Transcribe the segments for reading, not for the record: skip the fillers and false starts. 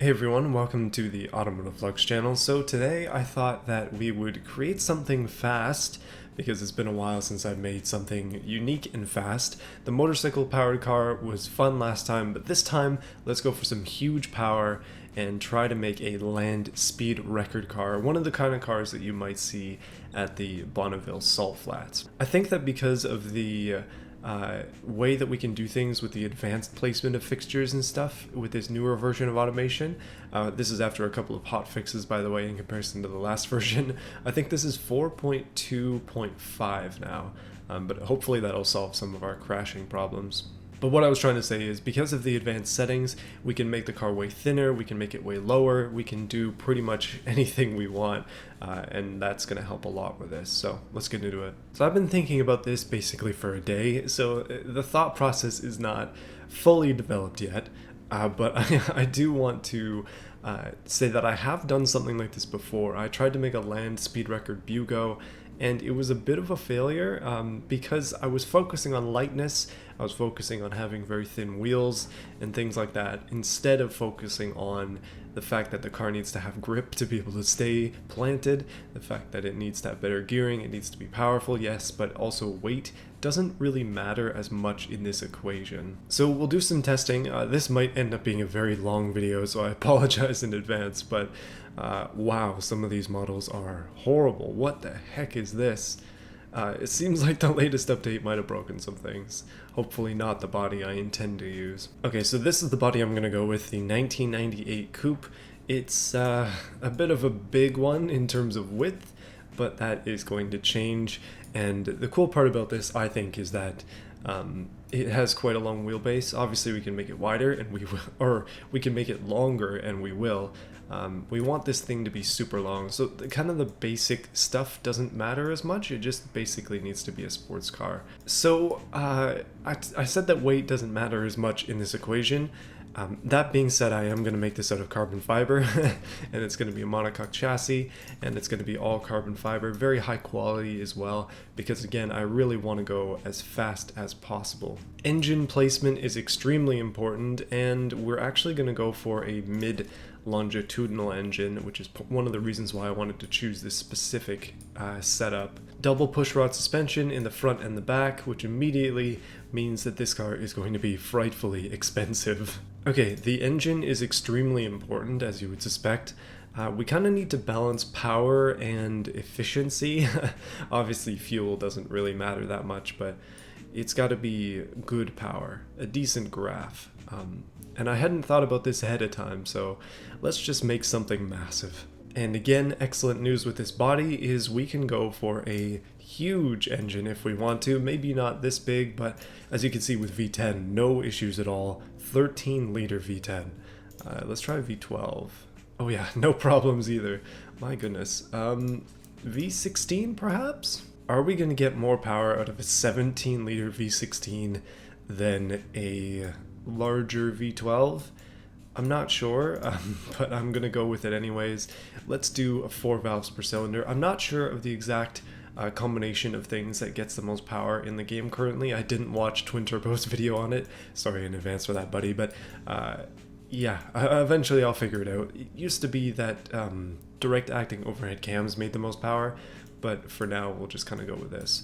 Hey everyone, welcome to the Automotiveflux channel. So today I thought that we would create something fast because it's been a while since I've made something unique and fast. The motorcycle powered car was fun last time, but this time let's go for some huge power and try to make a land speed record car, one of the kind of cars that you might see at the Bonneville Salt Flats. I think that because of the way that we can do things with the advanced placement of fixtures and stuff with this newer version of automation. This is after a couple of hot fixes, by the way, in comparison to the last version. I think this is 4.2.5 now, but hopefully that'll solve some of our crashing problems. But what I was trying to say is because of the advanced settings, we can make the car way thinner, we can make it way lower, we can do pretty much anything we want, and that's going to help a lot with this. So let's get into it. So I've been thinking about this basically for a day, so the thought process is not fully developed yet, but I do want to say that I have done something like this before. I tried to make a land speed record Bugo, and it was a bit of a failure because I was focusing on lightness, I was focusing on having very thin wheels and things like that, instead of focusing on the fact that the car needs to have grip to be able to stay planted, the fact that it needs to have better gearing, it needs to be powerful, yes, but also weight doesn't really matter as much in this equation. So we'll do some testing. This might end up being a very long video, so I apologize in advance, but wow, some of these models are horrible. What the heck is this? It seems like the latest update might have broken some things. Hopefully not the body I intend to use. Okay, so this is the body I'm going to go with, the 1998 Coupe. It's a bit of a big one in terms of width, but that is going to change. And the cool part about this, I think, is that it has quite a long wheelbase. Obviously we can make it wider and we will, or we can make it longer and we will. We want this thing to be super long, so kind of the basic stuff doesn't matter as much, it just basically needs to be a sports car. So I said that weight doesn't matter as much in this equation. That being said, I am going to make this out of carbon fiber, and it's going to be a monocoque chassis, and it's going to be all carbon fiber, very high quality as well, because again, I really want to go as fast as possible. Engine placement is extremely important, and we're actually going to go for a mid-longitudinal engine, which is one of the reasons why I wanted to choose this specific setup. Double pushrod suspension in the front and the back, which immediately means that this car is going to be frightfully expensive. Okay, the engine is extremely important, as you would suspect. We kind of need to balance power and efficiency. Obviously, fuel doesn't really matter that much, but it's got to be good power, a decent graph. And I hadn't thought about this ahead of time, so let's just make something massive. And again, excellent news with this body is we can go for a huge engine if we want to. Maybe not this big, but as you can see with V10, no issues at all. 13 liter V10. Let's try V12. Oh yeah, no problems either. My goodness. V16 perhaps? Are we going to get more power out of a 17 liter V16 than a larger V12? I'm not sure, but I'm going to go with it anyways. Let's do a 4 valves per cylinder. I'm not sure of the exact combination of things that gets the most power in the game currently. I didn't watch Twin Turbo's video on it. Sorry in advance for that, buddy, but yeah, eventually I'll figure it out. It used to be that direct acting overhead cams made the most power, but for now we'll just kind of go with this.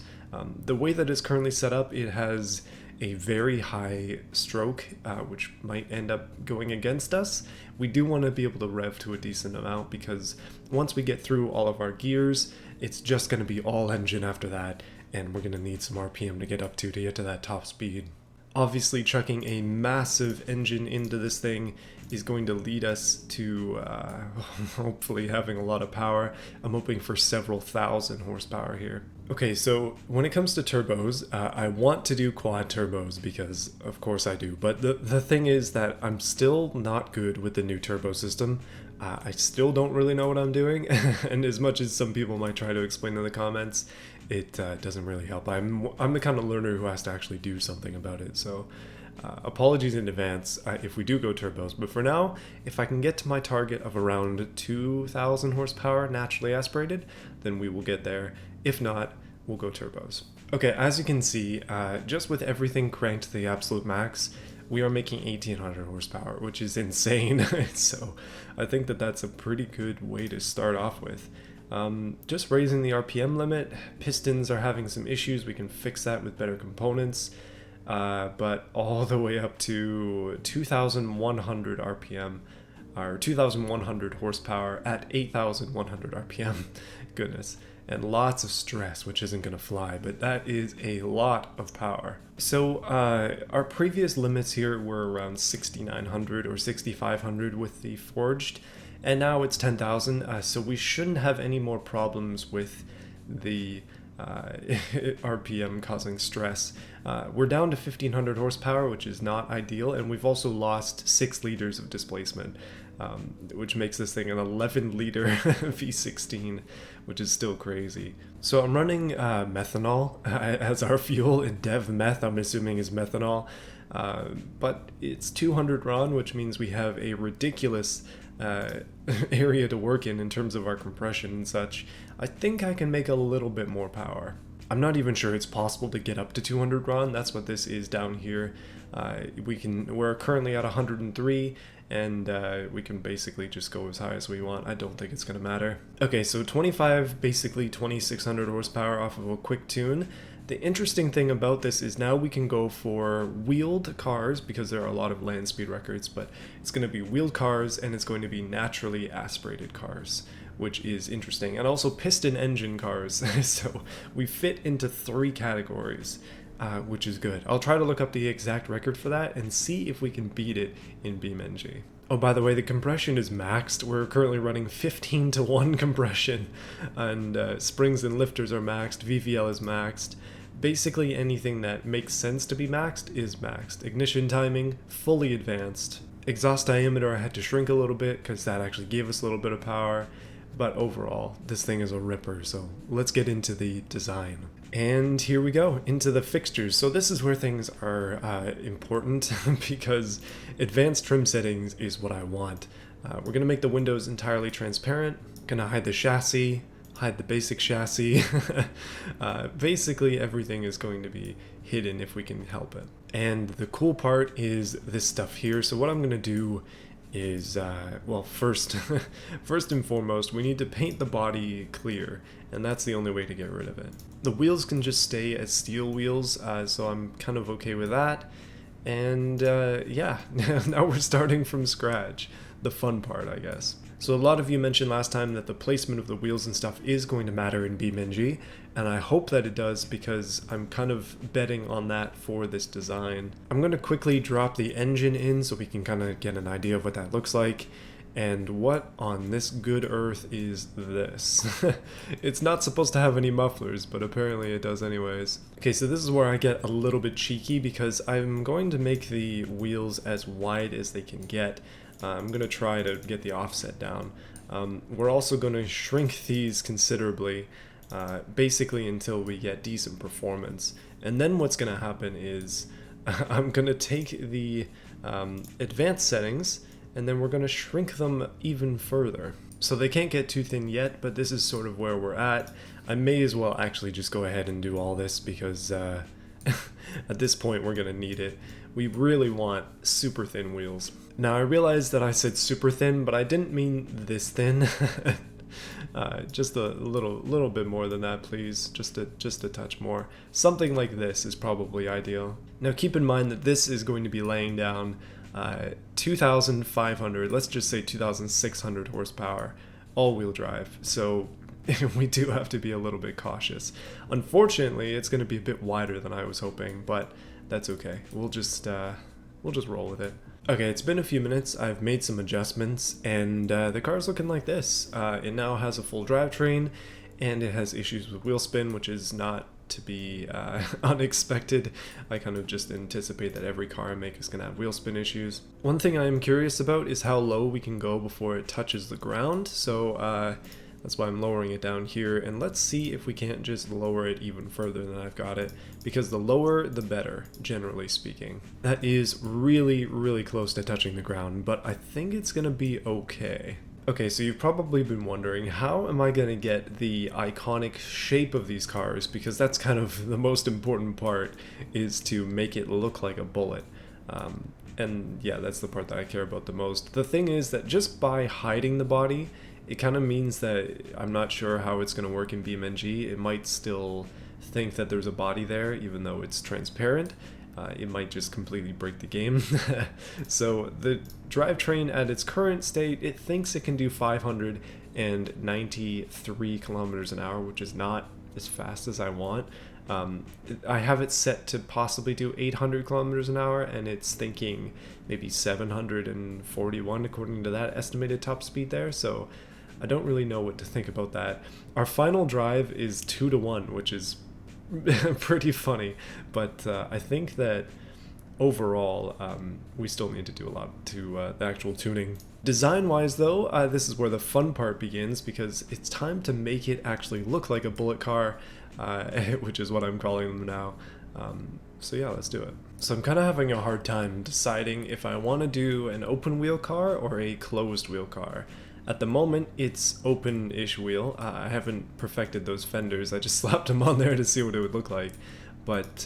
The way that it's currently set up, it has a very high stroke, which might end up going against us. We do want to be able to rev to a decent amount because once we get through all of our gears, it's just going to be all engine after that, and we're going to need some RPM to get up to get to that top speed. Obviously, chucking a massive engine into this thing is going to lead us to hopefully having a lot of power. I'm hoping for several thousand horsepower here. Okay, so when it comes to turbos, I want to do quad turbos because of course I do, but the thing is that I'm still not good with the new turbo system. I still don't really know what I'm doing, and as much as some people might try to explain in the comments, it doesn't really help. I'm the kind of learner who has to actually do something about it, so apologies in advance if we do go turbos, but for now, if I can get to my target of around 2,000 horsepower naturally aspirated, then we will get there. If not, we'll go turbos. Okay, as you can see, just with everything cranked to the absolute max, we are making 1800 horsepower, which is insane. So I think that that's a pretty good way to start off with. Just raising the RPM limit. Pistons are having some issues. We can fix that with better components. But all the way up to 2100 RPM, or 2100 horsepower at 8100 RPM. Goodness. And lots of stress, which isn't going to fly, but that is a lot of power. So our previous limits here were around 6900 or 6500 with the forged, and now it's 10,000, so we shouldn't have any more problems with the RPM causing stress. We're down to 1500 horsepower, which is not ideal, and we've also lost 6 liters of displacement, which makes this thing an 11 liter V16, which is still crazy. So I'm running methanol as our fuel, and dev meth I'm assuming is methanol, but it's 200 RON, which means we have a ridiculous area to work in terms of our compression and such. I think I can make a little bit more power. I'm not even sure it's possible to get up to 200 RON. That's what this is down here. We're currently at 103, and we can basically just go as high as we want. I don't think it's gonna matter. Okay, so 2600 horsepower off of a quick tune. The interesting thing about this is now we can go for wheeled cars, because there are a lot of land speed records, but it's going to be wheeled cars, and it's going to be naturally aspirated cars, which is interesting. And also piston engine cars. So we fit into 3 categories, which is good. I'll try to look up the exact record for that and see if we can beat it in BeamNG. Oh, by the way, the compression is maxed. We're currently running 15:1 compression, and springs and lifters are maxed, VVL is maxed. Basically anything that makes sense to be maxed is maxed. Ignition timing, fully advanced. Exhaust diameter I had to shrink a little bit because that actually gave us a little bit of power. But overall, this thing is a ripper, so let's get into the design. And here we go, into the fixtures. So this is where things are important because advanced trim settings is what I want. We're gonna make the windows entirely transparent, gonna hide the chassis, hide the basic chassis. Basically everything is going to be hidden if we can help it. And the cool part is this stuff here. So what I'm gonna do is, well, first and foremost, we need to paint the body clear, and that's the only way to get rid of it. The wheels can just stay as steel wheels, so I'm kind of okay with that. And yeah, now we're starting from scratch. The fun part, I guess. So a lot of you mentioned last time that the placement of the wheels and stuff is going to matter in BeamNG, and I hope that it does because I'm kind of betting on that for this design. I'm going to quickly drop the engine in so we can kind of get an idea of what that looks like. And what on this good earth is this? It's not supposed to have any mufflers, but apparently it does anyways. Okay, so this is where I get a little bit cheeky because I'm going to make the wheels as wide as they can get. I'm going to try to get the offset down. We're also going to shrink these considerably, basically until we get decent performance. And then what's going to happen is I'm going to take the advanced settings, and then we're going to shrink them even further. So they can't get too thin yet, but this is sort of where we're at. I may as well actually just go ahead and do all this because at this point we're going to need it. We really want super thin wheels. Now I realize that I said super thin, but I didn't mean this thin. Just a little bit more than that, please. Just a touch more. Something like this is probably ideal. Now keep in mind that this is going to be laying down 2,500, let's just say 2,600 horsepower, all-wheel drive. So we do have to be a little bit cautious. Unfortunately, it's going to be a bit wider than I was hoping, but that's okay. We'll just roll with it. Okay, it's been a few minutes. I've made some adjustments, and the car's looking like this. It now has a full drivetrain, and it has issues with wheel spin, which is not to be unexpected. I kind of just anticipate that every car I make is going to have wheel spin issues. One thing I'm curious about is how low we can go before it touches the ground, so that's why I'm lowering it down here, and let's see if we can't just lower it even further than I've got it, because the lower the better, generally speaking. That is really, really close to touching the ground, but I think it's gonna be okay. Okay, so you've probably been wondering, how am I gonna get the iconic shape of these cars, because that's kind of the most important part, is to make it look like a bullet. And yeah, that's the part that I care about the most. The thing is that just by hiding the body, it kind of means that I'm not sure how it's going to work in BeamNG. It might still think that there's a body there, even though it's transparent. It might just completely break the game. So the drivetrain at its current state, it thinks it can do 593 kilometers an hour, which is not as fast as I want. I have it set to possibly do 800 kilometers an hour, and it's thinking maybe 741 according to that estimated top speed there. So I don't really know what to think about that. Our final drive is 2-to-1, which is pretty funny, but I think that overall we still need to do a lot to the actual tuning. Design wise though, this is where the fun part begins, because it's time to make it actually look like a bullet car, which is what I'm calling them now. So yeah, let's do it. So I'm kind of having a hard time deciding if I want to do an open wheel car or a closed wheel car. At the moment, it's open-ish wheel. I haven't perfected those fenders. I just slapped them on there to see what it would look like. But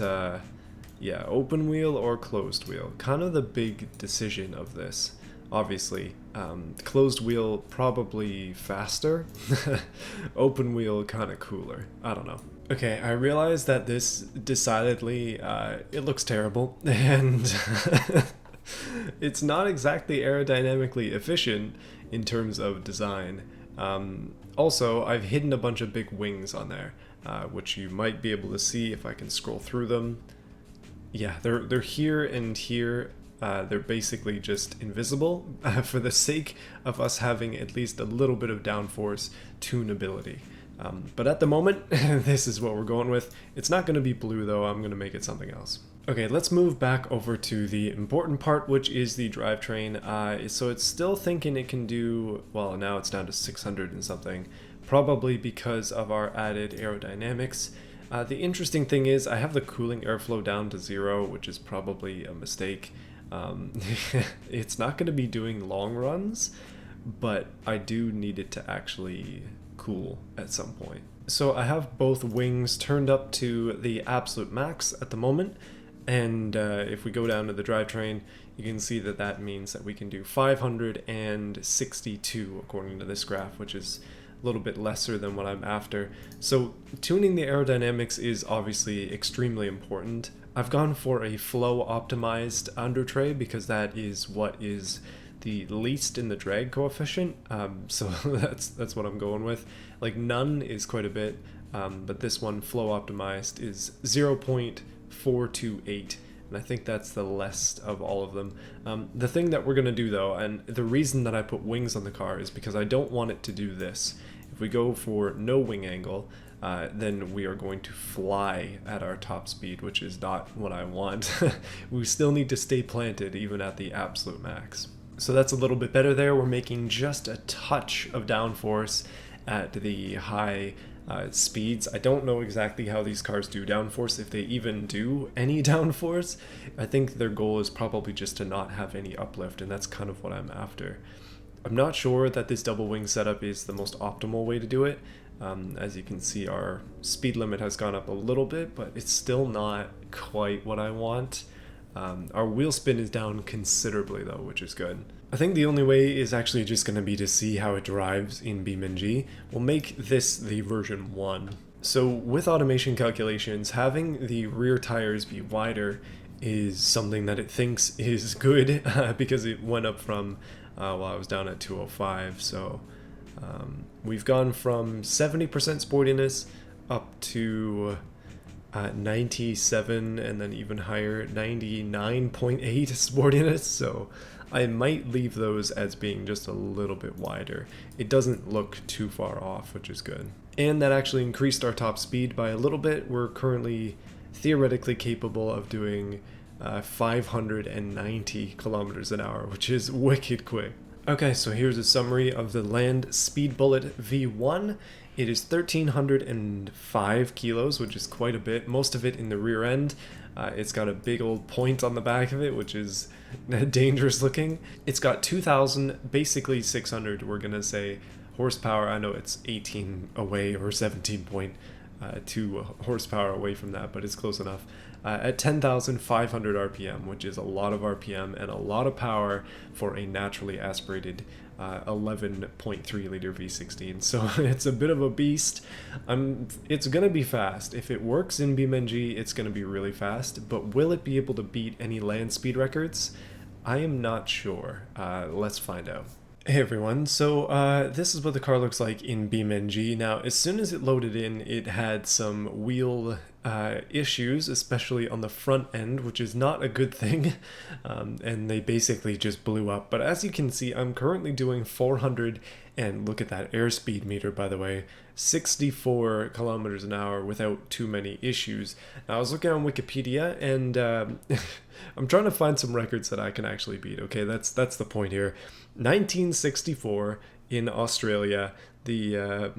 yeah, open wheel or closed wheel. Kind of the big decision of this, obviously. Closed wheel probably faster. Open wheel kind of cooler. I don't know. Okay, I realize that this decidedly, it looks terrible. And it's not exactly aerodynamically efficient in terms of design. Also, I've hidden a bunch of big wings on there, which you might be able to see if I can scroll through them. Yeah, they're here and here. They're basically just invisible for the sake of us having at least a little bit of downforce tunability. But at the moment, this is what we're going with. It's not going to be blue though, I'm going to make it something else. Okay, let's move back over to the important part, which is the drivetrain. So it's still thinking it can do, well, now it's down to 600 and something, probably because of our added aerodynamics. The interesting thing is I have the cooling airflow down to 0, which is probably a mistake. It's not going to be doing long runs, but I do need it to actually cool at some point. So I have both wings turned up to the absolute max at the moment. And if we go down to the drivetrain, you can see that that means that we can do 562 according to this graph, which is a little bit lesser than what I'm after. So tuning the aerodynamics is obviously extremely important. I've gone for a flow optimized under tray because that is what is the least in the drag coefficient. So that's what I'm going with. Like none is quite a bit, but this one flow optimized is 0.428, and I think that's the less of all of them. The thing that we're going to do though, and the reason that I put wings on the car is because I don't want it to do this. If we go for no wing angle, then we are going to fly at our top speed, which is not what I want. We still need to stay planted even at the absolute max. So that's a little bit better there. We're making just a touch of downforce at the high speeds. I don't know exactly how these cars do downforce, if they even do any downforce. I think their goal is probably just to not have any uplift, and that's kind of what I'm after. I'm not sure that this double wing setup is the most optimal way to do it. As you can see, our speed limit has gone up a little bit, but it's still not quite what I want. Our wheel spin is down considerably though, which is good. I think the only way is actually just going to be to see how it drives in BeamNG. We'll make this the version 1. So with automation calculations, having the rear tires be wider is something that it thinks is good because it went up from, well, I was down at 205, so we've gone from 70% sportiness up to 97 and then even higher, 99.8 sportiness, so I might leave those as being just a little bit wider. It doesn't look too far off, which is good. And that actually increased our top speed by a little bit. We're currently theoretically capable of doing 590 kilometers an hour, which is wicked quick. Okay, so here's a summary of the Land Speed Bullet V1. It is 1,305 kilos, which is quite a bit, most of it in the rear end. It's got a big old point on the back of it, which is dangerous looking. It's got 2,000, basically 600, we're gonna say, horsepower. I know it's 18 away or 17.2 horsepower away from that, but it's close enough. at 10,500 RPM, which is a lot of RPM and a lot of power for a naturally aspirated 11.3 liter V16. So it's a bit of a beast. It's gonna be fast. If it works in BeamNG, it's gonna be really fast, but will it be able to beat any land speed records? I am not sure. Let's find out. Hey everyone, so this is what the car looks like in BeamNG. Now, as soon as it loaded in, it had some wheel issues, especially on the front end, which is not a good thing, and they basically just blew up. But as you can see, I'm currently doing 400, and look at that airspeed meter, by the way, 64 kilometers an hour without too many issues. Now, I was looking on Wikipedia, and I'm trying to find some records that I can actually beat. Okay, that's the point here. 1964 in Australia, the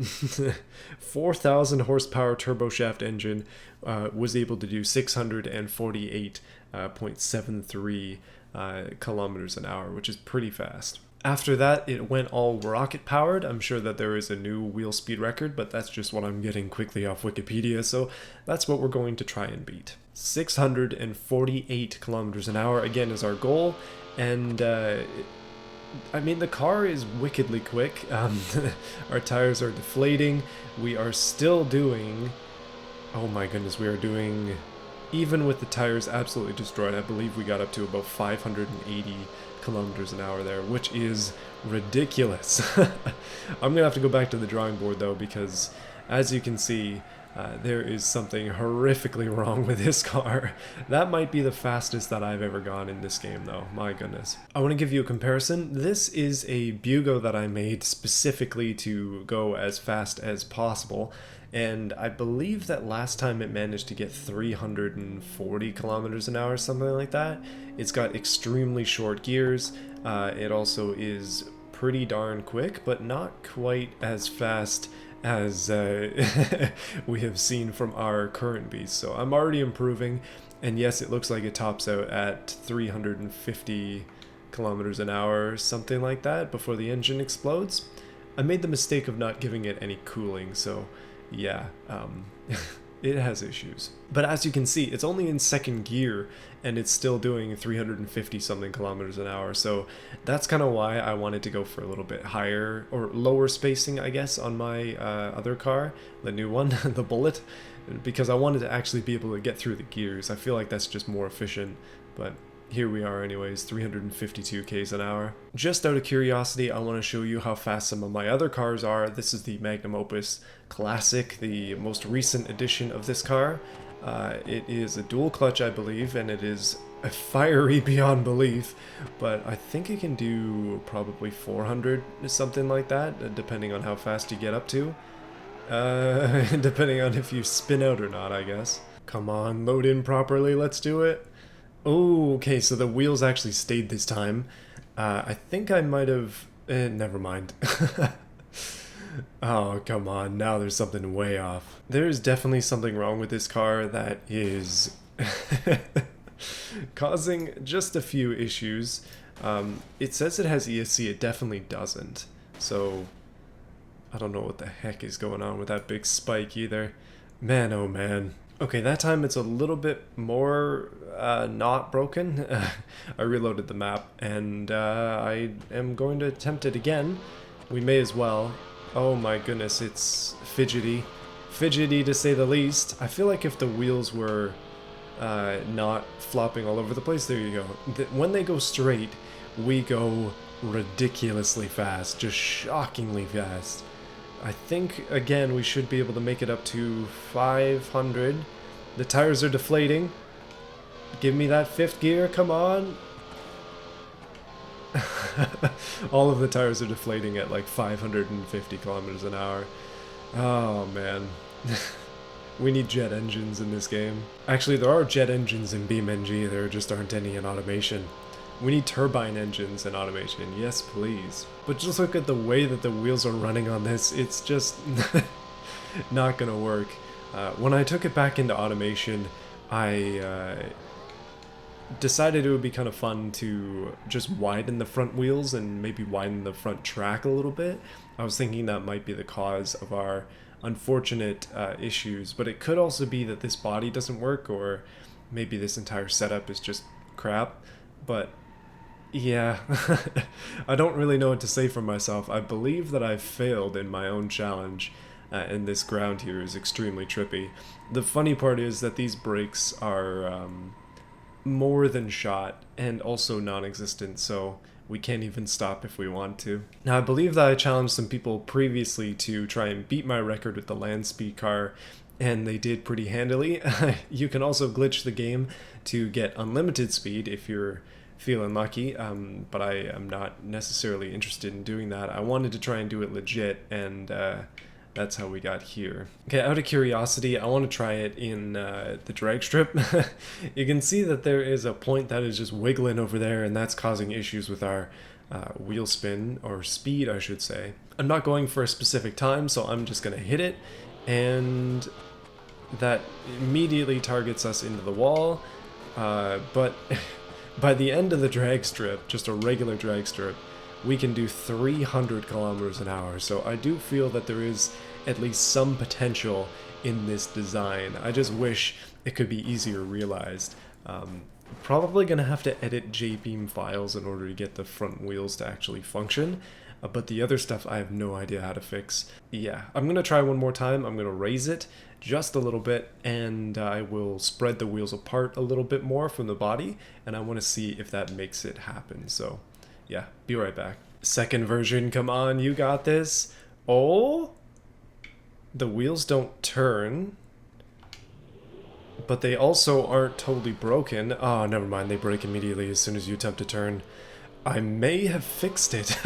4,000 horsepower turboshaft engine was able to do 648.73 kilometers an hour, which is pretty fast. After that, it went all rocket powered. I'm sure that there is a new wheel speed record, but that's just what I'm getting quickly off Wikipedia, so that's what we're going to try and beat. 648 kilometers an hour, again, is our goal, and I mean, the car is wickedly quick. Our tires are deflating. We are still doing... Oh my goodness, we are doing... Even with the tires absolutely destroyed, I believe we got up to about 580 kilometers an hour there, which is ridiculous. I'm gonna have to go back to the drawing board though, because as you can see, there is something horrifically wrong with this car. That might be the fastest that I've ever gone in this game though, my goodness. I want to give you a comparison. This is a Bugo that I made specifically to go as fast as possible, and I believe that last time it managed to get 340 kilometers an hour, something like that. It's got extremely short gears. It also is pretty darn quick, but not quite as fast as we have seen from our current beast. So I'm already improving, and yes, it looks like it tops out at 350 kilometers an hour, something like that, before the engine explodes. I made the mistake of not giving it any cooling, so yeah, it has issues. But as you can see, it's only in second gear, and it's still doing 350 something kilometers an hour, so that's kind of why I wanted to go for a little bit higher or lower spacing, I guess, on my other car, the new one, the Bullet, because I wanted to actually be able to get through the gears. I feel like that's just more efficient, but here we are anyways, 352 k's an hour. Just out of curiosity, I want to show you how fast some of my other cars are. This is the Magnum Opus Classic, the most recent edition of this car. It is a dual clutch, I believe, and it is fiery beyond belief, but I think it can do probably 400, something like that, depending on how fast you get up to. Depending on if you spin out or not, I guess. Come on, load in properly, let's do it. Oh, okay, so the wheels actually stayed this time. I think I might have... never mind. Oh, come on, now there's something way off. There's definitely something wrong with this car that is causing just a few issues. It says it has ESC, it definitely doesn't. So, I don't know what the heck is going on with that big spike either. Man, oh man. Okay, that time it's a little bit more not broken. I reloaded the map, and I am going to attempt it again. We may as well. Oh my goodness, it's fidgety. Fidgety to say the least. I feel like if the wheels were not flopping all over the place, there you go. When they go straight, we go ridiculously fast, just shockingly fast. I think, again, we should be able to make it up to 500. The tires are deflating. Give me that fifth gear, come on. All of the tires are deflating at like 550 kilometers an hour. Oh, man. We need jet engines in this game. Actually, there are jet engines in BeamNG, there just aren't any in automation. We need turbine engines in automation, yes please. But just look at the way that the wheels are running on this, it's just not gonna work. When I took it back into automation, I decided it would be kind of fun to just widen the front wheels and maybe widen the front track a little bit. I was thinking that might be the cause of our unfortunate issues, but it could also be that this body doesn't work, or maybe this entire setup is just crap, but yeah, I don't really know what to say for myself. I believe that I've failed in my own challenge, and this ground here is extremely trippy. The funny part is that these brakes are more than shot and also non-existent, so we can't even stop if we want to. Now, I believe that I challenged some people previously to try and beat my record with the land speed car, and they did pretty handily. You can also glitch the game to get unlimited speed if you're feeling lucky, but I am not necessarily interested in doing that. I wanted to try and do it legit, and that's how we got here. Okay, out of curiosity, I want to try it in the drag strip. You can see that there is a point that is just wiggling over there, and that's causing issues with our wheel spin, or speed I should say. I'm not going for a specific time, so I'm just going to hit it, and that immediately targets us into the wall, but by the end of the drag strip, just a regular drag strip, we can do 300 kilometers an hour. So I do feel that there is at least some potential in this design. I just wish it could be easier realized. Probably gonna have to edit JBeam files in order to get the front wheels to actually function. But the other stuff I have no idea how to fix. Yeah, I'm gonna try one more time. I'm gonna raise it just a little bit, and I will spread the wheels apart a little bit more from the body, and I want to see if that makes it happen. So yeah, be right back. Second version, come on, you got this. Oh, the wheels don't turn, but they also aren't totally broken. Oh, never mind, they break immediately as soon as you attempt to turn. I may have fixed it.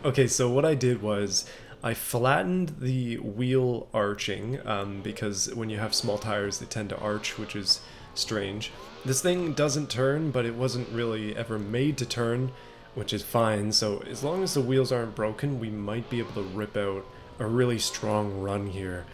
Okay, so what I did was I flattened the wheel arching, because when you have small tires they tend to arch, which is strange. This thing doesn't turn, but it wasn't really ever made to turn, which is fine. So as long as the wheels aren't broken, we might be able to rip out a really strong run here,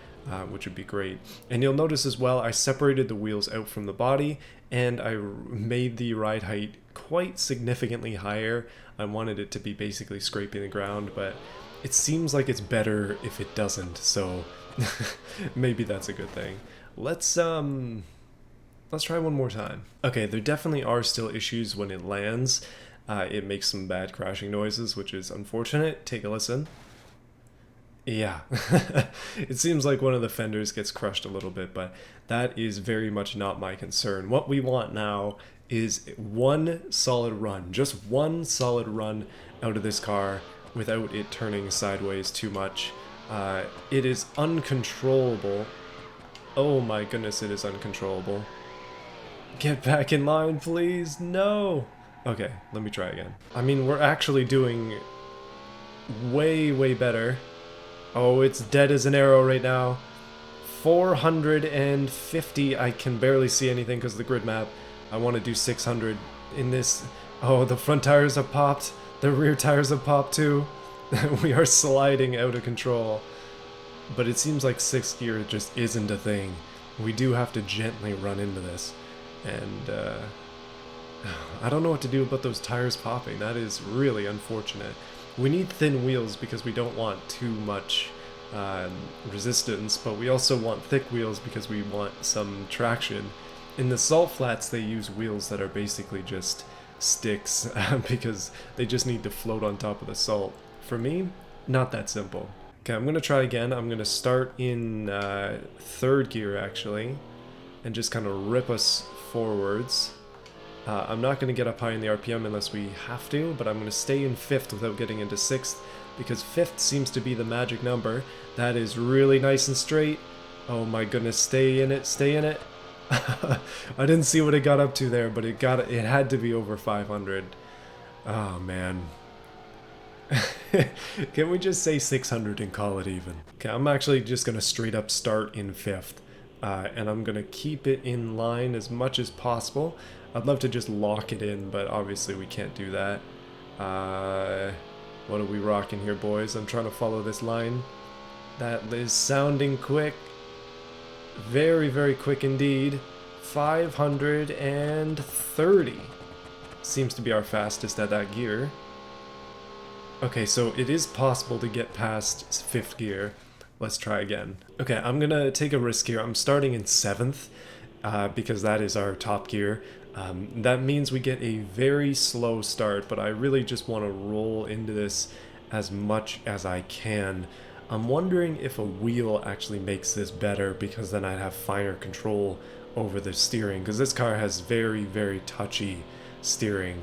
which would be great. And you'll notice as well, I separated the wheels out from the body, and I made the ride height quite significantly higher. I wanted it to be basically scraping the ground, but it seems like it's better if it doesn't, so maybe that's a good thing. Let's try one more time. Okay, there definitely are still issues when it lands. It makes some bad crashing noises, which is unfortunate. Take a listen. Yeah, it seems like one of the fenders gets crushed a little bit, but that is very much not my concern. What we want now is one solid run, just one solid run out of this car without it turning sideways too much. It is uncontrollable. Oh my goodness, it is uncontrollable. Get back in line, please. No. Okay, let me try again. I mean, we're actually doing way, way better. Oh, it's dead as an arrow right now. 450. I can barely see anything because of the grid map. I want to do 600 in this. Oh, the front tires have popped. The rear tires have popped too. We are sliding out of control. But it seems like 6th gear just isn't a thing. We do have to gently run into this. And I don't know what to do about those tires popping. That is really unfortunate. We need thin wheels because we don't want too much resistance, but we also want thick wheels because we want some traction. In the salt flats, they use wheels that are basically just sticks because they just need to float on top of the salt. For me, not that simple. Okay, I'm going to try again. I'm going to start in 3rd gear actually, and just kind of rip us forwards. I'm not going to get up high in the RPM unless we have to, but I'm going to stay in 5th without getting into 6th, because 5th seems to be the magic number. That is really nice and straight. Oh my goodness, stay in it, stay in it. I didn't see what it got up to there, but it had to be over 500. Oh man. Can we just say 600 and call it even? Okay, I'm actually just going to straight up start in 5th. And I'm going to keep it in line as much as possible. I'd love to just lock it in, but obviously we can't do that. What are we rocking here, boys? I'm trying to follow this line. That is sounding quick. Very, very quick indeed. 530. Seems to be our fastest at that gear. Okay, so it is possible to get past 5th gear. Let's try again. Okay, I'm gonna take a risk here. I'm starting in 7th. because that is our top gear. That means we get a very slow start, but I really just want to roll into this as much as I can. I'm wondering if a wheel actually makes this better, because then I'd have finer control over the steering, because this car has very, very touchy steering.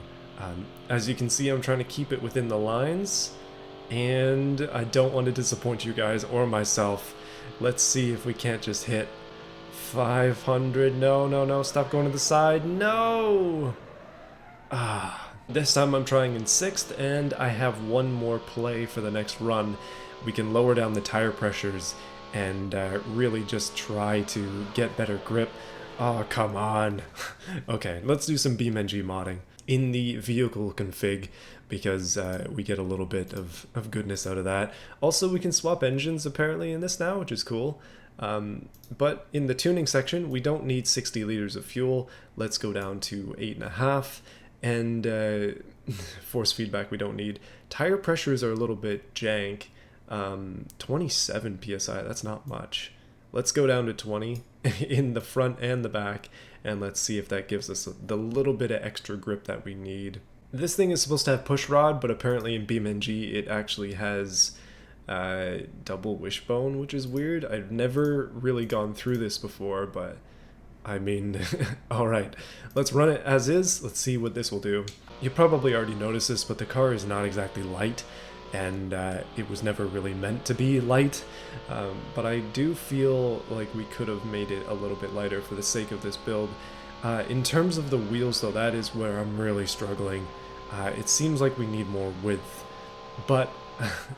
As you can see, I'm trying to keep it within the lines, and I don't want to disappoint you guys or myself. Let's see if we can't just hit 500. No, stop going to the side. No! This time I'm trying in 6th, and I have one more play for the next run. We can lower down the tire pressures and really just try to get better grip. Oh, come on. Okay, let's do some BeamNG modding in the vehicle config, because we get a little bit of goodness out of that. Also, we can swap engines apparently in this now, which is cool. But in the tuning section, we don't need 60 liters of fuel. Let's go down to 8.5, and force feedback we don't need. Tire pressures are a little bit jank. 27 psi, that's not much. Let's go down to 20 in the front and the back, and let's see if that gives us the little bit of extra grip that we need. This thing is supposed to have push rod, but apparently in BeamNG it actually has double wishbone, which is weird. I've never really gone through this before, but I mean, alright, let's run it as is. Let's see what this will do. You probably already noticed this, but the car is not exactly light, and it was never really meant to be light, but I do feel like we could have made it a little bit lighter for the sake of this build. In terms of the wheels though, that is where I'm really struggling. It seems like we need more width, but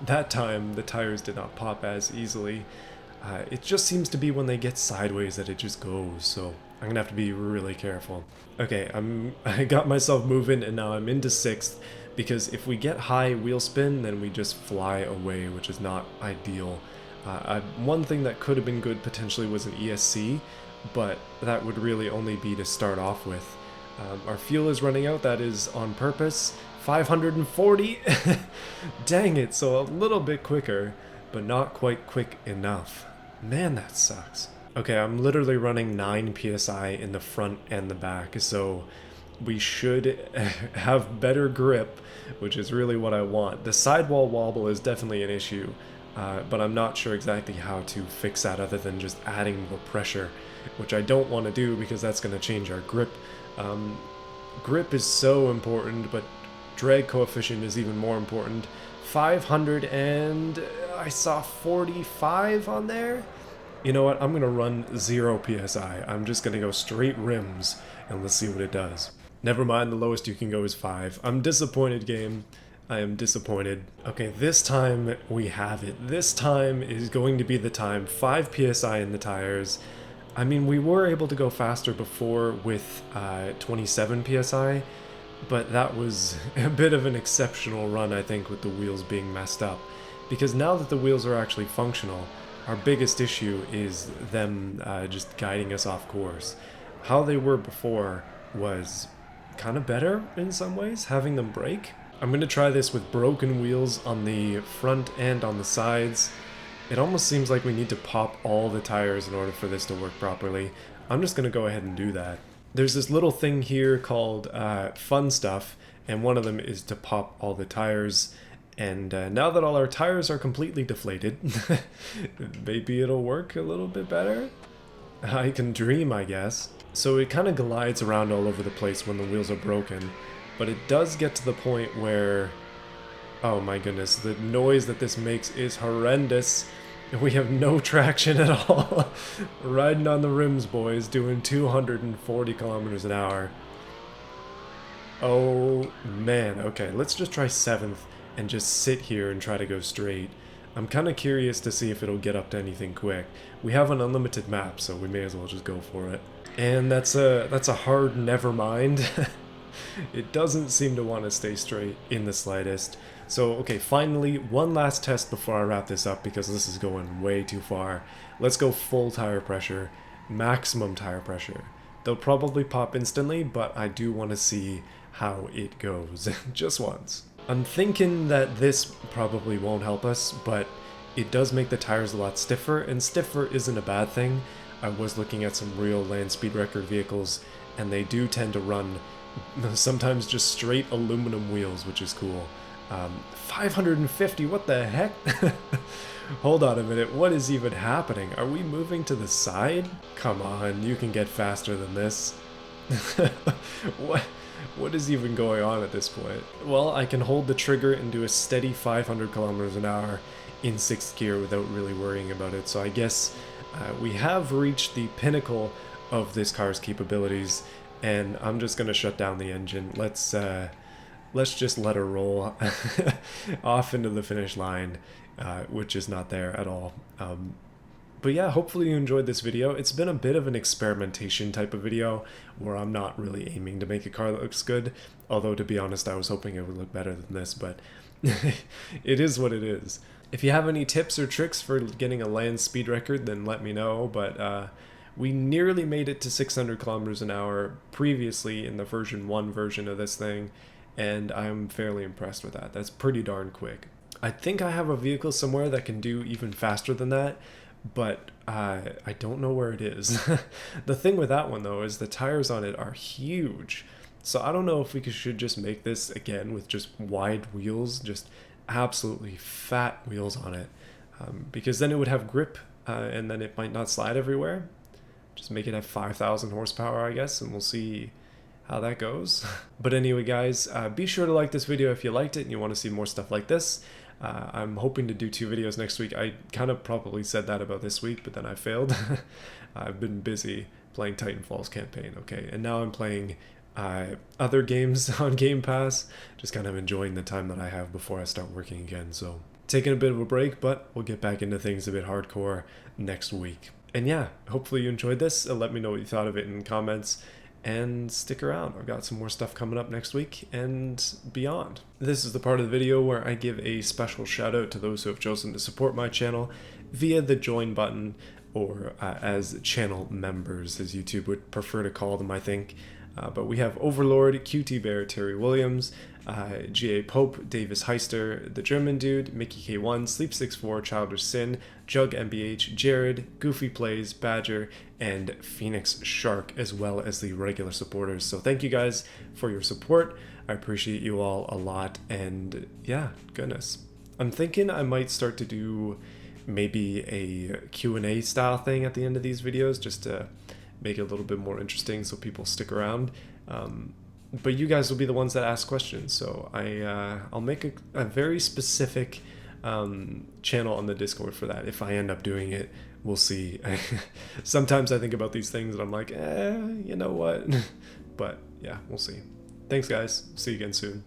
that time the tires did not pop as easily. It just seems to be when they get sideways that it just goes, so I'm gonna have to be really careful. Okay, I got myself moving, and now I'm into 6th, because if we get high wheel spin, then we just fly away, which is not ideal. One thing that could have been good potentially was an ESC, but that would really only be to start off with. Our fuel is running out, that is on purpose. 540! Dang it, so a little bit quicker, but not quite quick enough. Man, that sucks. Okay, I'm literally running 9 psi in the front and the back, so we should have better grip, which is really what I want. The sidewall wobble is definitely an issue, but I'm not sure exactly how to fix that other than just adding more pressure, which I don't want to do because that's going to change our grip. Grip is so important, but drag coefficient is even more important. 500, and I saw 45 on there. You know what, I'm going to run 0 psi. I'm just going to go straight rims, and let's see what it does. Never mind, the lowest you can go is 5. I'm disappointed, game. I am disappointed. Okay, this time we have it. This time is going to be the time. 5 psi in the tires. I mean, we were able to go faster before with 27 psi, but that was a bit of an exceptional run, I think, with the wheels being messed up. Because now that the wheels are actually functional, our biggest issue is them just guiding us off course. How they were before was kind of better in some ways, having them brake. I'm going to try this with broken wheels on the front and on the sides. It almost seems like we need to pop all the tires in order for this to work properly. I'm just going to go ahead and do that. There's this little thing here called fun stuff, and one of them is to pop all the tires. And now that all our tires are completely deflated, maybe it'll work a little bit better? I can dream, I guess. So it kind of glides around all over the place when the wheels are broken, but it does get to the point where, oh my goodness, the noise that this makes is horrendous. We have no traction at all. Riding on the rims, boys, doing 240 kilometers an hour. Oh man, okay, let's just try 7th and just sit here and try to go straight. I'm kind of curious to see if it'll get up to anything quick. We have an unlimited map, so we may as well just go for it. And that's a hard never mind. It doesn't seem to want to stay straight in the slightest. So, okay, finally, one last test before I wrap this up, because this is going way too far. Let's go full tire pressure, maximum tire pressure. They'll probably pop instantly, but I do want to see how it goes, just once. I'm thinking that this probably won't help us, but it does make the tires a lot stiffer, and stiffer isn't a bad thing. I was looking at some real land speed record vehicles, and they do tend to run sometimes just straight aluminum wheels, which is cool. 550, what the heck? Hold on a minute, what is even happening? Are we moving to the side? Come on, you can get faster than this. What is even going on at this point? Well, I can hold the trigger and do a steady 500 kilometers an hour in 6th gear without really worrying about it, so I guess we have reached the pinnacle of this car's capabilities, and I'm just gonna shut down the engine. Let's just let her roll off into the finish line, which is not there at all. But yeah, hopefully you enjoyed this video. It's been a bit of an experimentation type of video where I'm not really aiming to make a car that looks good, although to be honest I was hoping it would look better than this, but it is what it is. If you have any tips or tricks for getting a land speed record, then let me know, but we nearly made it to 600 kilometers an hour previously in the version 1 version of this thing, and I'm fairly impressed with that. That's pretty darn quick. I think I have a vehicle somewhere that can do even faster than that, but I don't know where it is. The thing with that one though is the tires on it are huge, so I don't know if we should just make this again with just wide wheels, just absolutely fat wheels on it, because then it would have grip, and then it might not slide everywhere. Just make it have 5,000 horsepower, I guess, and we'll see how that goes. But anyway guys, be sure to like this video if you liked it and you want to see more stuff like this. I'm hoping to do 2 videos next week. I kind of probably said that about this week, but then I failed. I've been busy playing Titanfall's campaign, okay? And now I'm playing other games on Game Pass, just kind of enjoying the time that I have before I start working again. So taking a bit of a break, but we'll get back into things a bit hardcore next week. And yeah, hopefully you enjoyed this. Let me know what you thought of it in the comments. And stick around, I've got some more stuff coming up next week and beyond. This is the part of the video where I give a special shout out to those who have chosen to support my channel via the join button, or as channel members, as YouTube would prefer to call them, I think. But we have Overlord, QT Bear, Terry Williams, G.A. Pope, Davis Heister, The German Dude, Mickey K1, Sleep64, Childish Sin, Jug MBH, Jared, Goofy Plays, Badger, and Phoenix Shark, as well as the regular supporters. So thank you guys for your support. I appreciate you all a lot, and yeah, goodness. I'm thinking I might start to do maybe a Q&A style thing at the end of these videos, just to make it a little bit more interesting so people stick around. But you guys will be the ones that ask questions, so I'll make a very specific channel on the Discord for that. If I end up doing it, we'll see. Sometimes I think about these things and I'm like, you know what? But yeah, we'll see. Thanks guys, see you again soon.